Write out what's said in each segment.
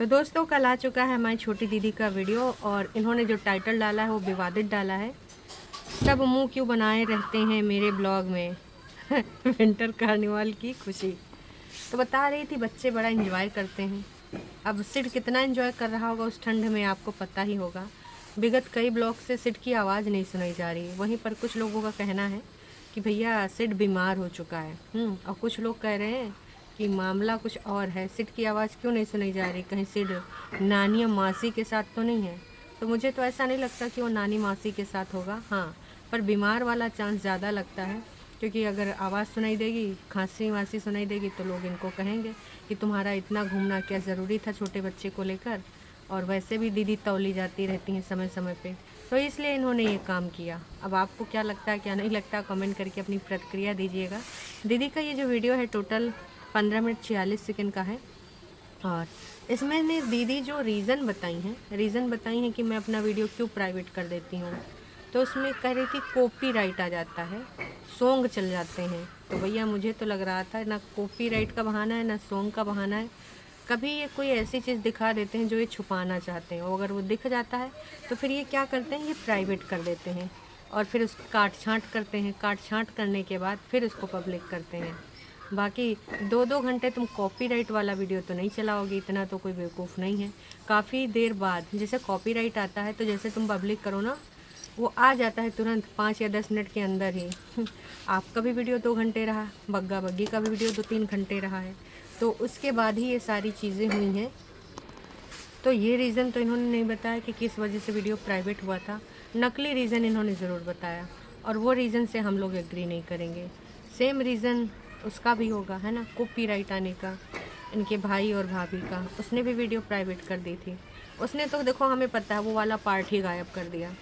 तो दोस्तों कल आ चुका है हमारी छोटी दीदी का वीडियो और इन्होंने जो टाइटल डाला है वो विवादित डाला है। सब मुंह क्यों बनाए रहते हैं मेरे ब्लॉग में विंटर कार्निवाल की खुशी। तो बता रही थी बच्चे बड़ा एंजॉय करते हैं। अब सिड कितना एंजॉय कर रहा होगा उस ठंड में आपको पता ही होगा। विगत कई ब्लॉग से सिड की आवाज़ नहीं सुनाई जा रही। वहीं पर कुछ लोगों का कहना है कि भैया सिड बीमार हो चुका है। और कुछ लोग कह रहे हैं कि मामला कुछ और है। सिड की आवाज़ क्यों नहीं सुनाई जा रही, कहीं सिड नानी या मासी के साथ तो नहीं है। तो मुझे तो ऐसा नहीं लगता कि वो नानी मासी के साथ होगा। हाँ, पर बीमार वाला चांस ज़्यादा लगता है, क्योंकि अगर आवाज़ सुनाई देगी, खांसी वासी सुनाई देगी तो लोग इनको कहेंगे कि तुम्हारा इतना घूमना क्या ज़रूरी था छोटे बच्चे को लेकर। और वैसे भी दीदी तौली जाती रहती हैं समय समय पे, तो इसलिए इन्होंने ये काम किया। अब आपको क्या लगता है क्या नहीं लगता, कमेंट करके अपनी प्रतिक्रिया दीजिएगा। दीदी का ये जो वीडियो है टोटल 15 मिनट 46 सेकंड का है। और इसमें ने दीदी जो रीज़न बताई हैं कि मैं अपना वीडियो क्यों प्राइवेट कर देती हूँ। तो उसमें कह रही थी कॉपीराइट आ जाता है, सॉन्ग चल जाते हैं। तो भैया मुझे तो लग रहा था ना कॉपीराइट का बहाना है ना सॉन्ग का बहाना है। कभी ये कोई ऐसी चीज़ दिखा देते हैं जो ये छुपाना चाहते हैं, और अगर वो दिख जाता है तो फिर ये क्या करते हैं, ये प्राइवेट कर देते हैं और फिर उसकी काट छाँट करते हैं। काट छाँट करने के बाद फिर उसको पब्लिक करते हैं। बाकी 2-2 घंटे तुम कॉपीराइट वाला वीडियो तो नहीं चलाओगे, इतना तो कोई बेवकूफ़ नहीं है। काफ़ी देर बाद जैसे कॉपीराइट आता है तो जैसे तुम पब्लिक करो ना, वो आ जाता है तुरंत 5 या 10 मिनट के अंदर ही। आपका भी वीडियो 2 घंटे रहा, बग्गा बग्गी का भी वीडियो 2-3 घंटे रहा है, तो उसके बाद ही ये सारी चीज़ें हुई हैं। तो ये रीज़न तो इन्होंने नहीं बताया कि किस वजह से वीडियो प्राइवेट हुआ था। नकली रीज़न इन्होंने ज़रूर बताया, और वो रीज़न से हम लोग एग्री नहीं करेंगे। सेम रीज़न उसका भी होगा, है ना, कॉपीराइट आने का, इनके भाई और भाभी का। उसने भी वीडियो प्राइवेट कर दी थी। उसने तो देखो हमें पता है वो वाला पार्ट ही गायब कर दिया,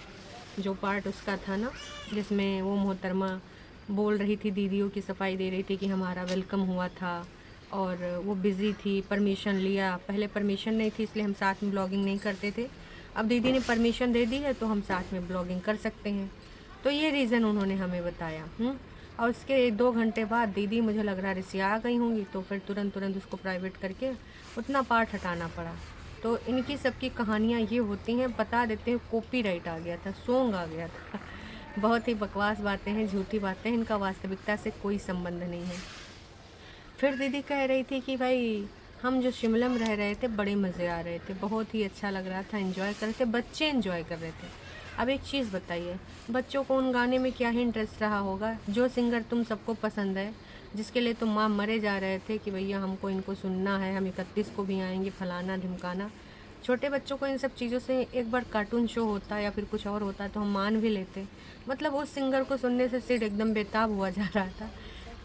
जो पार्ट उसका था ना, जिसमें वो मोहतरमा बोल रही थी, दीदियों की सफाई दे रही थी कि हमारा वेलकम हुआ था और वो बिज़ी थी, परमिशन लिया। पहले परमिशन नहीं थी इसलिए हम साथ में ब्लॉगिंग नहीं करते थे। अब दीदी ने परमिशन दे दी है तो हम साथ में ब्लॉगिंग कर सकते हैं। तो ये रीज़न उन्होंने हमें बताया। और उसके 2 घंटे बाद दीदी मुझे लग रहा है रिसिया गई होंगी, तो फिर तुरंत तुरंत उसको प्राइवेट करके उतना पार्ट हटाना पड़ा। तो इनकी सबकी कहानियाँ ये होती हैं, बता देते हैं कॉपीराइट आ गया था, सॉन्ग आ गया था। बहुत ही बकवास बातें हैं, झूठी बातें हैं, इनका वास्तविकता से कोई संबंध नहीं है। फिर दीदी कह रही थी कि भाई हम जो शिमला में रह रहे थे बड़े मज़े आ रहे थे, बहुत ही अच्छा लग रहा था, एंजॉय कर रहे थे, बच्चे एंजॉय कर रहे थे। अब एक चीज़ बताइए, बच्चों को उन गाने में क्या ही इंटरेस्ट रहा होगा जो सिंगर तुम सबको पसंद है, जिसके लिए तुम माँ मरे जा रहे थे कि भैया हमको इनको सुनना है, हम 31 को भी आएंगे, फलाना ढिमकाना। छोटे बच्चों को इन सब चीज़ों से एक बार कार्टून शो होता या फिर कुछ और होता तो हम मान भी लेते। मतलब उस सिंगर को सुनने से सिर्फ एकदम बेताब हुआ जा रहा था।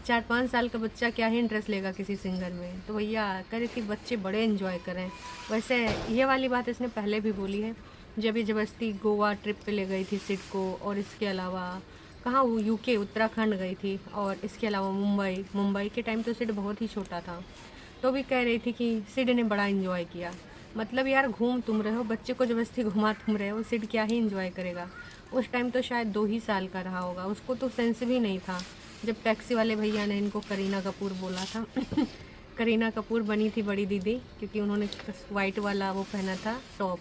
4-5 साल का बच्चा क्या ही इंटरेस्ट लेगा किसी सिंगर में। तो भैया कह रही थी बच्चे बड़े एंजॉय करें। वैसे ये वाली बात इसने पहले भी बोली है, जब ये ज़बरदस्ती गोवा ट्रिप पे ले गई थी सिड को, और इसके अलावा कहाँ वो यूके उत्तराखंड गई थी, और इसके अलावा मुंबई के टाइम तो सिड बहुत ही छोटा था। तो भी कह रही थी कि सिड ने बड़ा इन्जॉय किया। मतलब यार घूम तुम रहे हो, बच्चे को ज़बरदस्ती घुमा तुम रहे हो, सिड क्या ही इन्जॉय करेगा। उस टाइम तो शायद 2 ही साल का रहा होगा, उसको तो सेंस भी नहीं था जब टैक्सी वाले भैया ने इनको करीना कपूर बोला था। करीना कपूर बनी थी बड़ी दीदी, क्योंकि उन्होंने वाइट वाला वो पहना था, टॉप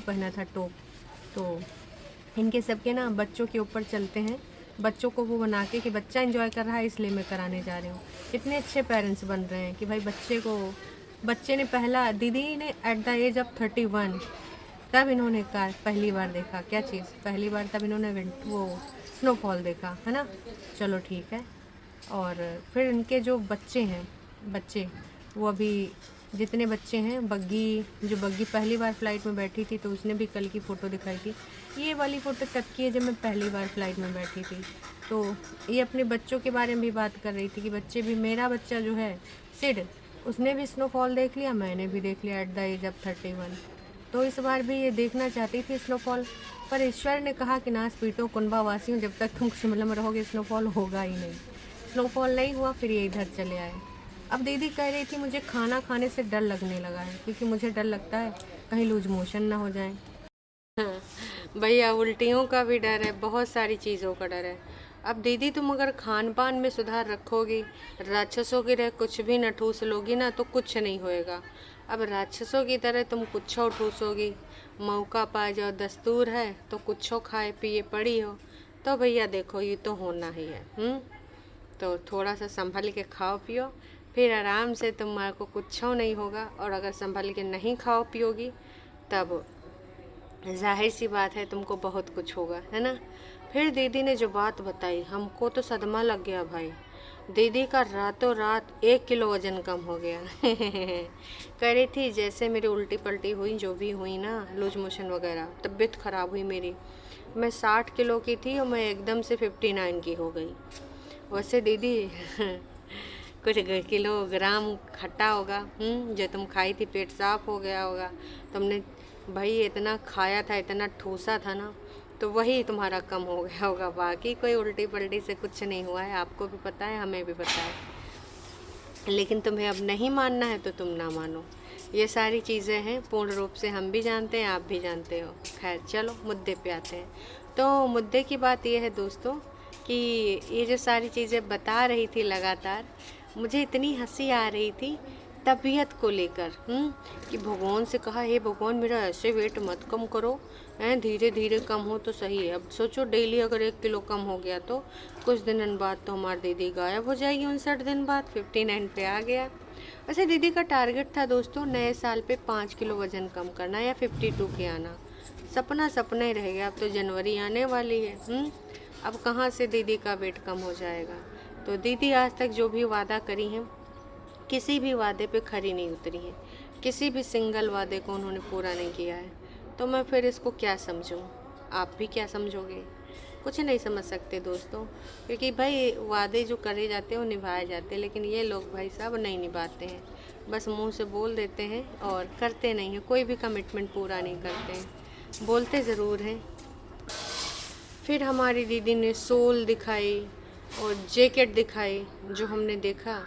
पहना था, टॉप। तो इनके सबके ना बच्चों के ऊपर चलते हैं, बच्चों को वो बना के कि बच्चा एंजॉय कर रहा है इसलिए मैं कराने जा रही हूँ। कितने अच्छे पेरेंट्स बन रहे हैं कि भाई बच्चे ने पहला, दीदी ने एट द एज ऑफ 31 तब इन्होंने कार पहली बार देखा, क्या चीज़ पहली बार, तब इन्होंने वो स्नोफॉल देखा, है ना। चलो ठीक है। और फिर इनके जो बच्चे हैं, बच्चे वो अभी जितने बच्चे हैं, बग्गी पहली बार फ़्लाइट में बैठी थी तो उसने भी कल की फ़ोटो दिखाई थी। ये वाली फ़ोटो तब की है जब मैं पहली बार फ़्लाइट में बैठी थी। तो ये अपने बच्चों के बारे में भी बात कर रही थी कि बच्चे भी, मेरा बच्चा जो है सिड, उसने भी स्नोफॉल देख लिया, मैंने भी देख लिया एट द एज ऑफ 31। तो इस बार भी ये देखना चाहती थी स्नोफॉल, पर ईश्वर ने कहा कि ना स्पीटो कुनबा वासियों, जब तक तुम शिमला में रहोगे स्नोफॉल होगा ही नहीं। स्नोफॉल नहीं हुआ, फिर ये इधर चले आए। अब दीदी कह रही थी मुझे खाना खाने से डर लगने लगा है, क्योंकि मुझे डर लगता है कहीं लूज मोशन ना हो जाए। हाँ, भैया उल्टियों का भी डर है, बहुत सारी चीज़ों का डर है। अब दीदी तुम अगर खान पान में सुधार रखोगी, राक्षसों की रह कुछ भी न ठूस लोगी ना, तो कुछ नहीं होएगा। अब राक्षसों की तरह तुम कुछो ठूसोगी, मौका पा जाओ दस्तूर है तो कुछो खाए पिए पड़ी हो, तो भैया देखो ये तो होना ही है। तो थोड़ा सा संभल के खाओ पियो, फिर आराम से तुम्हारे को कुछो नहीं होगा। और अगर संभल के नहीं खाओ पियोगी तब जाहिर सी बात है तुमको बहुत कुछ होगा, है ना। फिर दीदी ने जो बात बताई हमको तो सदमा लग गया भाई। दीदी का रातों रात 1 किलो वजन कम हो गया। कह रही थी जैसे मेरी उल्टी पल्टी हुई, जो भी हुई ना, लूज मोशन वगैरह, तबीयत ख़राब हुई मेरी। मैं 60 किलो की थी और मैं एकदम से 59 की हो गई। वैसे दीदी कुछ किलोग्राम खट्टा होगा, जो तुम खाई थी, पेट साफ हो गया होगा तुमने। भाई इतना खाया था, इतना ठूसा था ना, तो वही तुम्हारा कम हो गया होगा। बाकी कोई उल्टी पल्टी से कुछ नहीं हुआ है, आपको भी पता है, हमें भी पता है। लेकिन तुम्हें अब नहीं मानना है तो तुम ना मानो। ये सारी चीज़ें हैं, पूर्ण रूप से हम भी जानते हैं, आप भी जानते हो। खैर चलो मुद्दे पे आते हैं। तो मुद्दे की बात ये है दोस्तों कि ये जो सारी चीज़ें बता रही थी लगातार, मुझे इतनी हंसी आ रही थी तबीयत को लेकर, कि भगवान से कहा, हे भगवान मेरा ऐसे वेट मत कम करो, हैं, धीरे धीरे कम हो तो सही है। अब सोचो डेली अगर 1 किलो कम हो गया तो कुछ दिनों बाद तो हमारी दीदी गायब हो जाएगी। 59 दिन बाद 59 पे आ गया। वैसे दीदी का टारगेट था दोस्तों नए साल पे 5 किलो वजन कम करना या 52 के आना। सपना सपना ही रह गया। अब तो जनवरी आने वाली है, अब कहाँ से दीदी का वेट कम हो जाएगा। तो दीदी आज तक जो भी वादा करी हैं, किसी भी वादे पे खरी नहीं उतरी है, किसी भी सिंगल वादे को उन्होंने पूरा नहीं किया है। तो मैं फिर इसको क्या समझूं? आप भी क्या समझोगे? कुछ नहीं समझ सकते दोस्तों, क्योंकि भाई वादे जो करे जाते हैं वो निभाए जाते हैं, लेकिन ये लोग भाई साहब नहीं निभाते हैं। बस मुंह से बोल देते हैं और करते नहीं हैं, कोई भी कमिटमेंट पूरा नहीं करते हैं, बोलते ज़रूर हैं। फिर हमारी दीदी ने सोल दिखाई और जैकेट दिखाई। जो हमने देखा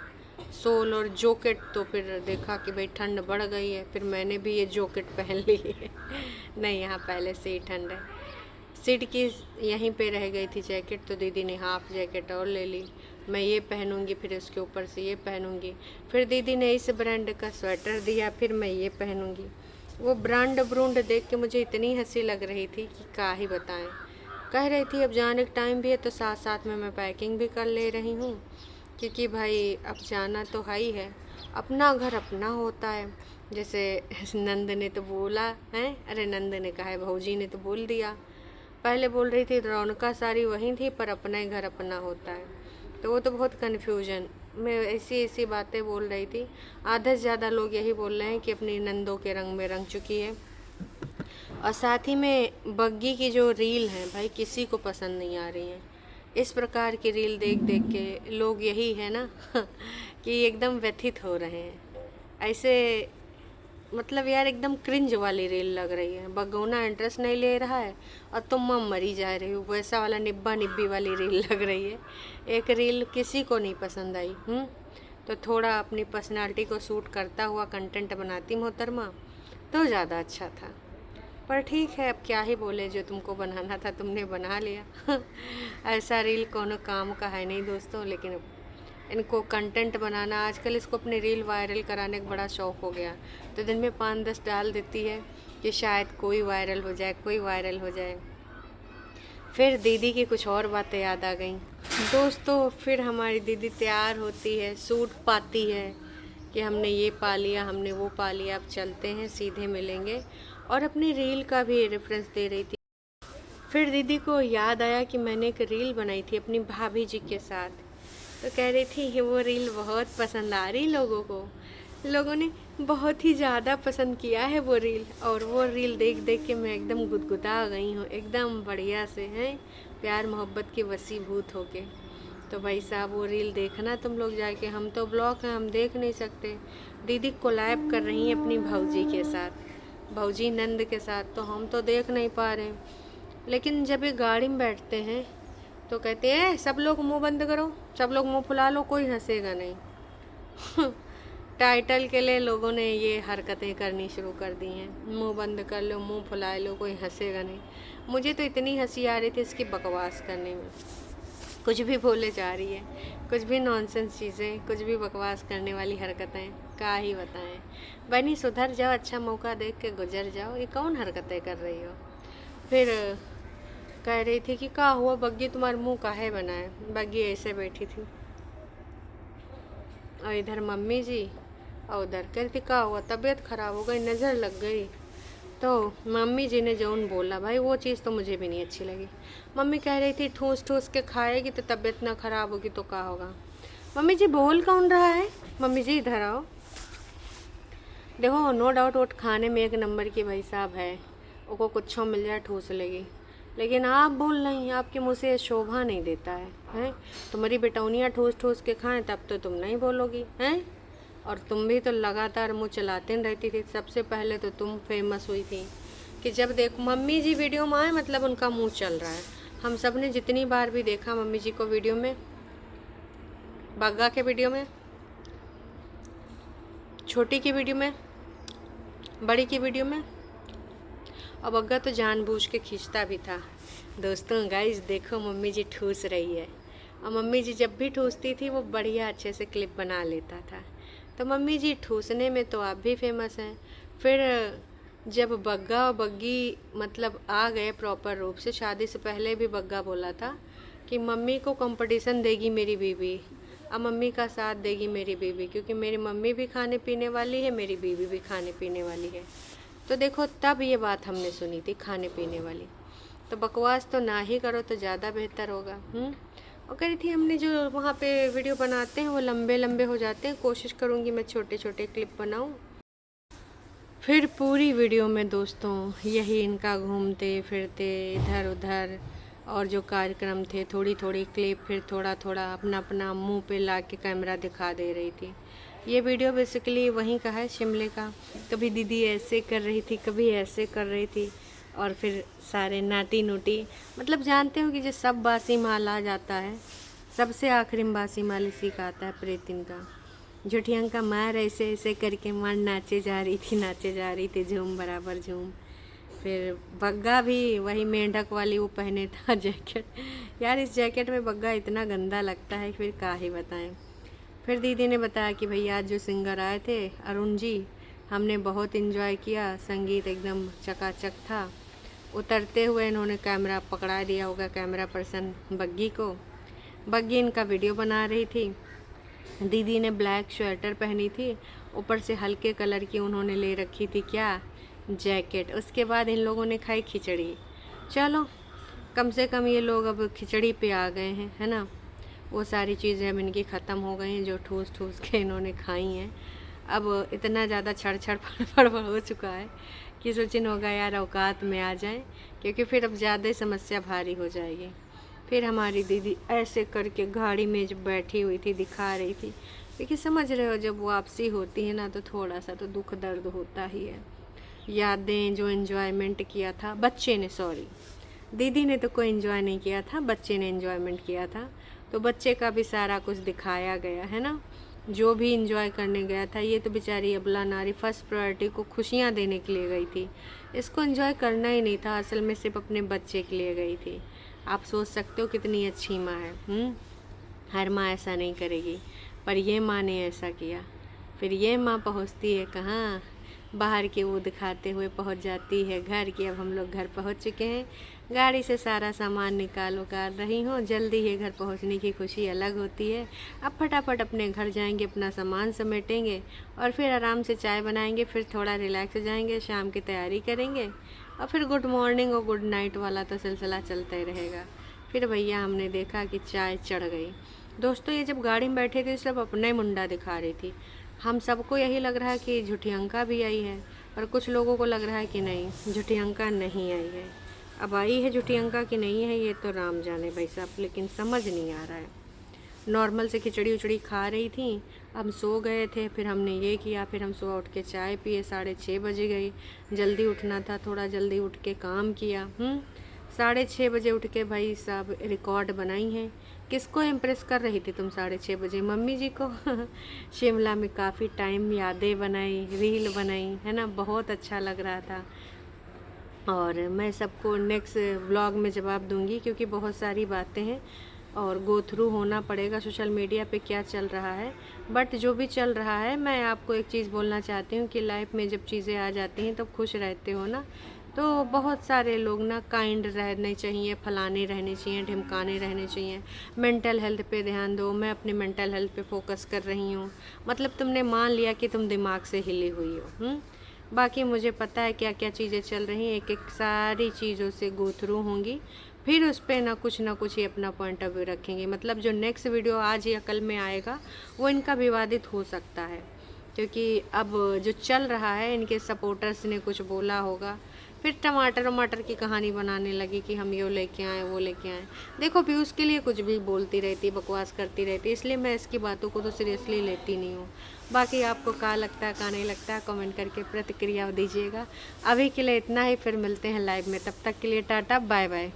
सोल और जैकेट, तो फिर देखा कि भाई ठंड बढ़ गई है, फिर मैंने भी ये जैकेट पहन ली है। नहीं, यहाँ पहले से ही ठंड है। सीट की यहीं पे रह गई थी जैकेट, तो दीदी ने हाफ जैकेट और ले ली। मैं ये पहनूंगी, फिर उसके ऊपर से ये पहनूंगी। फिर दीदी ने इस ब्रांड का स्वेटर दिया, फिर मैं ये पहनूंगी। वो ब्रांड ब्रूंड देख के मुझे इतनी हंसी लग रही थी कि क्या ही बताएं। कह रही थी अब जाने का टाइम भी है तो साथ साथ में मैं पैकिंग भी कर ले रही हूँ, क्योंकि भाई अब जाना तो है ही है। अपना घर अपना होता है। जैसे नंद ने तो बोला है, अरे नंद ने कहा है, भौजी ने तो बोल दिया। पहले बोल रही थी रौनका सारी वहीं थी, पर अपना ही घर अपना होता है। तो वो तो बहुत कन्फ्यूजन में ऐसी ऐसी बातें बोल रही थी। आधा से ज़्यादा लोग यही बोल रहे हैं कि अपनी नंदों के रंग में रंग चुकी है। और साथ ही में बग्गी की जो रील है भाई, किसी को पसंद नहीं आ रही है। इस प्रकार की रील देख देख के लोग यही है ना कि एकदम व्यथित हो रहे हैं। ऐसे मतलब यार एकदम क्रिंज वाली रील लग रही है। बगौना इंटरेस्ट नहीं ले रहा है और तुम मरी जा रही हो, वैसा वाला निब्बा निब्बी वाली रील लग रही है। एक रील किसी को नहीं पसंद आई। तो थोड़ा अपनी पर्सनालिटी को सूट करता हुआ कंटेंट बनाती मोहतरमा तो ज़्यादा अच्छा था। पर ठीक है, अब क्या ही बोले, जो तुमको बनाना था तुमने बना लिया। ऐसा रील कोनो काम का है नहीं दोस्तों, लेकिन इनको कंटेंट बनाना आजकल, इसको अपने रील वायरल कराने का बड़ा शौक हो गया। तो दिन में 5-10 डाल देती है कि शायद कोई वायरल हो जाए, कोई वायरल हो जाए। फिर दीदी की कुछ और बातें याद आ गई दोस्तों। फिर हमारी दीदी तैयार होती है, सूट पाती है कि हमने ये पा लिया, हमने वो पा लिया, अब चलते हैं, सीधे मिलेंगे। और अपनी रील का भी रेफरेंस दे रही थी। फिर दीदी को याद आया कि मैंने एक रील बनाई थी अपनी भाभी जी के साथ। तो कह रही थी कि वो रील बहुत पसंद आ रही लोगों को, लोगों ने बहुत ही ज़्यादा पसंद किया है वो रील। और वो रील देख देख के मैं एकदम गुदगुदा गई हूँ, एकदम बढ़िया से, हैं, प्यार मोहब्बत के वसीभूत होके। तो भाई साहब वो रील देखना तुम लोग जाके, हम तो ब्लॉक हैं, हम देख नहीं सकते। दीदी कोलैब कर रही हैं अपनी भौजी के साथ, भौजी नंद के साथ, तो हम तो देख नहीं पा रहे हैं। लेकिन जब ये गाड़ी में बैठते हैं तो कहते हैं सब लोग मुंह बंद करो, सब लोग मुंह फुला लो, कोई हंसेगा नहीं। टाइटल के लिए लोगों ने ये हरकतें करनी शुरू कर दी हैं, मुंह बंद कर लो, मुंह फुला लो, कोई हंसेगा नहीं। मुझे तो इतनी हंसी आ रही थी इसकी बकवास करने में। कुछ भी बोले जा रही है, कुछ भी नॉनसेंस चीज़ें, कुछ भी बकवास करने वाली हरकतें, क्या ही बताएं। बनी सुधर जाओ, अच्छा मौका देख के गुजर जाओ, ये कौन हरकतें कर रही हो। फिर कह रही थी कि क्या हुआ बग्गी, तुम्हारा मुंह काहे बना है। बग्गी ऐसे बैठी थी और इधर मम्मी जी, और उधर कह रही थी क्या हुआ, तबीयत खराब हो गई, नज़र लग गई। तो मम्मी जी ने जो उन बोला भाई वो चीज़ तो मुझे भी नहीं अच्छी लगी। मम्मी कह रही थी ठूस ठूस के खाएगी तो तबीयत ना खराब होगी तो क्या होगा। मम्मी जी बोल कौन रहा है, मम्मी जी इधर आओ। देखो नो डाउट वोट खाने में एक नंबर की भाई साहब है, वो कुछ मिल जाए ठूस लेगी, लेकिन आप बोल नहीं, आपके मुँह से शोभा नहीं देता है। तुम्हारी बेटौनियाँ ठूस ठूस के खाएं तब तो तुम नहीं बोलोगी हैं। और तुम भी तो लगातार मुँह चलाते रहती थी। सबसे पहले तो तुम फेमस हुई थी कि जब देखो मम्मी जी वीडियो में आए मतलब उनका मुँह चल रहा है। हम सब ने जितनी बार भी देखा मम्मी जी को वीडियो में, बग्गा के वीडियो में, छोटी की वीडियो में, बड़ी की वीडियो में, और बग्गा तो जानबूझ के खींचता भी था। दोस्तों गाइस देखो मम्मी जी ठूस रही है, और मम्मी जी जब भी ठूसती थी वो बढ़िया अच्छे से क्लिप बना लेता था। तो मम्मी जी ठूसने में तो आप भी फेमस हैं। फिर जब बग्गा और बग्गी मतलब आ गए प्रॉपर रूप से, शादी से पहले भी बग्गा बोला था कि मम्मी को कंपटीशन देगी मेरी बीवी, अब मम्मी का साथ देगी मेरी बीवी, क्योंकि मेरी मम्मी भी खाने पीने वाली है, मेरी बीवी भी खाने पीने वाली है। तो देखो तब ये बात हमने सुनी थी खाने पीने वाली। तो बकवास तो ना ही करो तो ज़्यादा बेहतर होगा। और कह रही थी हमने जो वहाँ पे वीडियो बनाते हैं वो लंबे लंबे हो जाते हैं, कोशिश करूँगी मैं छोटे छोटे क्लिप बनाऊँ। फिर पूरी वीडियो में दोस्तों यही इनका घूमते फिरते इधर उधर, और जो कार्यक्रम थे थोड़ी थोड़ी क्लिप, फिर थोड़ा थोड़ा अपना अपना मुंह पे ला के कैमरा दिखा दे रही थी। ये वीडियो बेसिकली वहीं का है, शिमले का। कभी दीदी ऐसे कर रही थी, कभी ऐसे कर रही थी, और फिर सारे नाटी नोटी, मतलब जानते हो कि जो सब बासी माल आ जाता है, सबसे आखिरी में बासी माल इसी का आता है, प्रेतिन का। जुठियंका मार ऐसे ऐसे करके मार नाचे जा रही थी झूम बराबर झूम। फिर बग्गा भी वही मेंढक वाली वो पहने था जैकेट। यार इस जैकेट में बग्गा इतना गंदा लगता है, फिर क्या ही बताएं। फिर दीदी ने बताया कि भैया आज जो सिंगर आए थे अरुण जी, हमने बहुत इन्जॉय किया, संगीत एकदम चकाचक था। उतरते हुए इन्होंने कैमरा पकड़ा दिया होगा कैमरा पर्सन बग्गी को। बग्गी इनका वीडियो बना रही थी। दीदी ने ब्लैक स्वेटर पहनी थी, ऊपर से हल्के कलर की उन्होंने ले रखी थी क्या, जैकेट। उसके बाद इन लोगों ने खाई खिचड़ी। चलो कम से कम ये लोग अब खिचड़ी पे आ गए हैं, है ना। वो सारी चीज़ें अब इनकी ख़त्म हो गई हैं जो ठूस ठूस के इन्होंने खाई हैं। अब इतना ज़्यादा छड़ छड़ फड़ हो चुका है कि सोचिन होगा यार औकात में आ जाए, क्योंकि फिर अब ज़्यादा ही समस्या भारी हो जाएगी। फिर हमारी दीदी ऐसे करके गाड़ी में जब बैठी हुई थी दिखा रही थी, क्योंकि समझ रहे हो जब वापसी होती है ना तो थोड़ा सा तो दुख दर्द होता ही है। यादें जो एंजॉयमेंट किया था बच्चे ने, सॉरी दीदी ने तो कोई एंजॉय नहीं किया था, बच्चे ने एंजॉयमेंट किया था। तो बच्चे का भी सारा कुछ दिखाया गया है ना, जो भी इंजॉय करने गया था। ये तो बेचारी अबला नारी फर्स्ट प्रायोरिटी को खुशियाँ देने के लिए गई थी, इसको एंजॉय करना ही नहीं था, असल में सिर्फ अपने बच्चे के लिए गई थी। आप सोच सकते हो कितनी अच्छी माँ है। हर माँ ऐसा नहीं करेगी, पर ये माँ ने ऐसा किया। फिर ये माँ पहुँचती है कहाँ, बाहर के वो दिखाते हुए पहुँच जाती है घर की। अब हम लोग घर पहुँच चुके हैं, गाड़ी से सारा सामान निकाल उकार रही हूँ। जल्दी है घर पहुँचने की खुशी अलग होती है। अब फटाफट अपने घर जाएंगे, अपना सामान समेटेंगे और फिर आराम से चाय बनाएंगे, फिर थोड़ा रिलैक्स हो जाएंगे, शाम की तैयारी करेंगे और फिर गुड मॉर्निंग और गुड नाइट वाला तो सिलसिला चलता ही रहेगा। फिर भैया हमने देखा कि चाय चढ़ गई। दोस्तों ये जब गाड़ी में बैठे थे सब अपना ही मुंडा दिखा रही थी। हम सबको यही लग रहा है कि झुठियंका भी आई है, और कुछ लोगों को लग रहा है कि नहीं झुठियंका नहीं आई है। अब आई है झुठियंका कि नहीं है ये तो राम जाने भाई साहब, लेकिन समझ नहीं आ रहा है। नॉर्मल से खिचड़ी उचड़ी खा रही थी, हम सो गए थे, फिर हमने ये किया, फिर हम सुबह उठ के चाय पिए, 6:30 बजे गई, जल्दी उठना था, थोड़ा जल्दी उठ के काम किया। 6:30 बजे उठ के भाई साहब रिकॉर्ड बनाई है। किसको इम्प्रेस कर रही थी तुम 6:30 बजे? मम्मी जी को। शिमला में काफ़ी टाइम यादें बनाई, रील बनाई, है ना, बहुत अच्छा लग रहा था। और मैं सबको नेक्स्ट व्लॉग में जवाब दूंगी, क्योंकि बहुत सारी बातें हैं और गो थ्रू होना पड़ेगा सोशल मीडिया पे क्या चल रहा है। बट जो भी चल रहा है, मैं आपको एक चीज़ बोलना चाहती हूँ कि लाइफ में जब चीज़ें आ जाती हैं तो खुश रहते हो ना, तो बहुत सारे लोग ना काइंड रहने चाहिए, फलाने रहने चाहिए, ढिमकाने रहने चाहिए। मेंटल हेल्थ पे ध्यान दो। मैं अपनी मेंटल हेल्थ पे फोकस कर रही हूँ। मतलब तुमने मान लिया कि तुम दिमाग से हिली हुई हो। बाकी मुझे पता है क्या क्या चीज़ें चल रही हैं, एक एक सारी चीज़ों से गो थ्रू होंगी, फिर उस पर ना कुछ ही अपना पॉइंट ऑफ व्यू रखेंगे। मतलब जो नेक्स्ट वीडियो आज या कल में आएगा वो इनका विवादित हो सकता है, क्योंकि अब जो चल रहा है इनके सपोर्टर्स ने कुछ बोला होगा, फिर टमाटर वमाटर की कहानी बनाने लगी कि हम ये लेके आए वो लेके आए। देखो व्यूज़ के लिए कुछ भी बोलती रहती, बकवास करती रहती, इसलिए मैं इसकी बातों को तो सीरियसली लेती नहीं हूँ। बाकी आपको क्या लगता है क्या नहीं लगता है, कमेंट करके प्रतिक्रिया दीजिएगा। अभी के लिए इतना ही, फिर मिलते हैं लाइव में। तब तक के लिए टाटा बाय बाय।